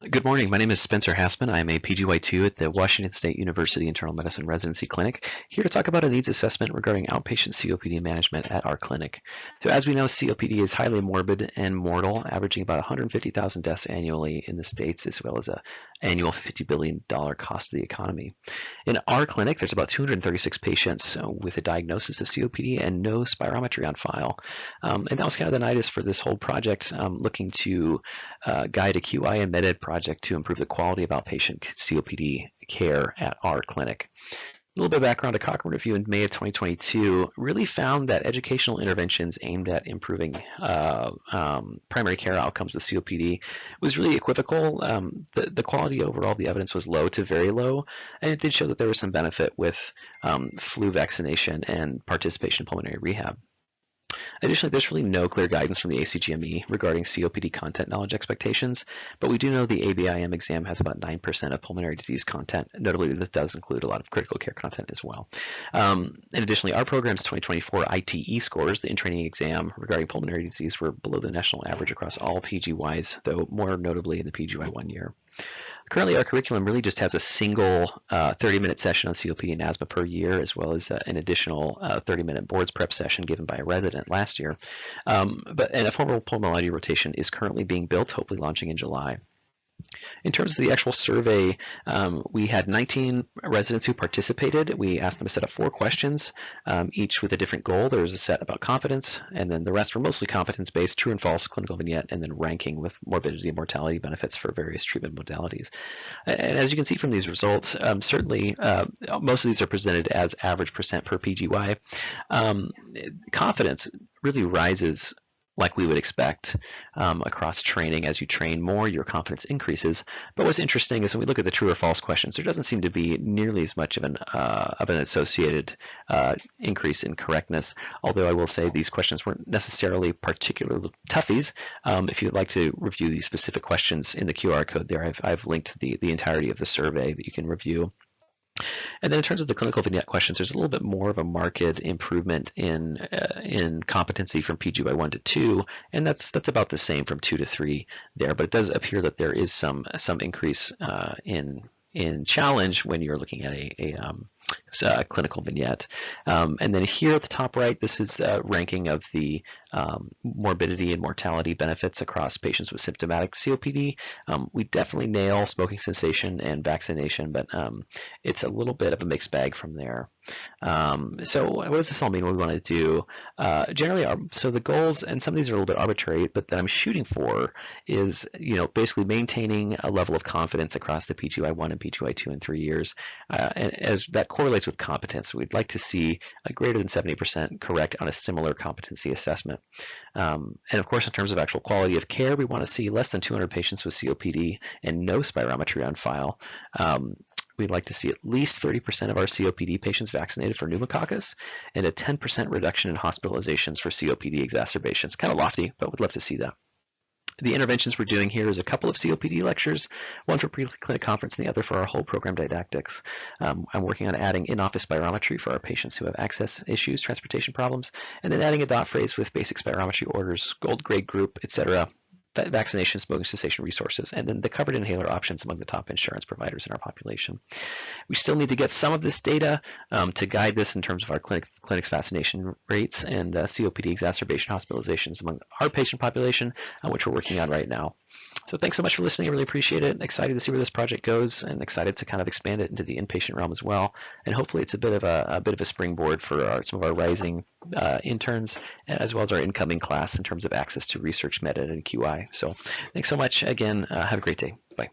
Good morning. My name is Spencer Hassman. I'm a PGY2 at the Washington State University Internal Medicine Residency Clinic, here to talk about a needs assessment regarding outpatient COPD management at our clinic. So as we know, COPD is highly morbid and mortal, averaging about 150,000 deaths annually in the States, as well as an annual $50 billion cost to the economy. In our clinic, there's about 236 patients with a diagnosis of COPD and no spirometry on file. And that was kind of the nidus for this whole project, looking to guide a QI embedded project to improve the quality of outpatient COPD care at our clinic. A little bit of background, a Cochrane review in May of 2022 really found that educational interventions aimed at improving primary care outcomes with COPD was really equivocal. The quality overall of the evidence was low to very low, and it did show that there was some benefit with flu vaccination and participation in pulmonary rehab. Additionally, there's really no clear guidance from the ACGME regarding COPD content knowledge expectations, but we do know the ABIM exam has about 9% of pulmonary disease content. Notably, this does include a lot of critical care content as well. And additionally, our program's 2024 ITE scores, the in-training exam regarding pulmonary disease, were below the national average across all PGYs, though more notably in the PGY 1 year. Currently, our curriculum really just has a single 30-minute session on COPD and asthma per year, as well as an additional 30-minute boards prep session given by a resident last year. And a formal pulmonology rotation is currently being built, hopefully launching in July. In terms of the actual survey, we had 19 residents who participated. We asked them to set up 4 questions, each with a different goal. There was a set about confidence, and then the rest were mostly competence-based, true and false, clinical vignette, and then ranking with morbidity and mortality benefits for various treatment modalities. And as you can see from these results, certainly most of these are presented as average percent per PGY. Confidence really rises like we would expect across training. As you train more, your confidence increases. But what's interesting is when we look at the true or false questions, there doesn't seem to be nearly as much of an associated increase in correctness. Although I will say these questions weren't necessarily particularly toughies. If you'd like to review these specific questions in the QR code there, I've linked the entirety of the survey that you can review. And then in terms of the clinical vignette questions, there's a little bit more of a marked improvement in competency from PGY 1 to 2, and that's about the same from 2 to 3 there. But it does appear that there is some increase in challenge when you're looking at a clinical vignette. And then here at the top right, this is a ranking of the morbidity and mortality benefits across patients with symptomatic COPD. We definitely nail smoking cessation and vaccination, but it's a little bit of a mixed bag from there. So what does this all mean? What we want to do? Generally, so the goals, and some of these are a little bit arbitrary, but that I'm shooting for is, basically maintaining a level of confidence across the PGY 1 and PGY 2 and 3 years. And as that correlates with competence, we'd like to see a greater than 70% correct on a similar competency assessment. And of course, in terms of actual quality of care, we want to see less than 200 patients with COPD and no spirometry on file. We'd like to see at least 30% of our COPD patients vaccinated for pneumococcus and a 10% reduction in hospitalizations for COPD exacerbations. Kind of lofty, but we'd love to see that. The interventions we're doing here is a couple of COPD lectures, one for pre-clinic conference and the other for our whole program didactics. I'm working on adding in-office spirometry for our patients who have access issues, transportation problems, and then adding a dot phrase with basic spirometry orders, gold grade group, etc., vaccination, smoking cessation resources, and then the covered inhaler options among the top insurance providers in our population. We still need to get some of this data to guide this in terms of our clinic's vaccination rates and COPD exacerbation hospitalizations among our patient population, which we're working on right now. So thanks so much for listening. I really appreciate it. Excited to see where this project goes, and excited to kind of expand it into the inpatient realm as well. And hopefully, it's a bit of a springboard for some of our rising interns, as well as our incoming class in terms of access to research, meta, and QI. So thanks so much again. Have a great day. Bye.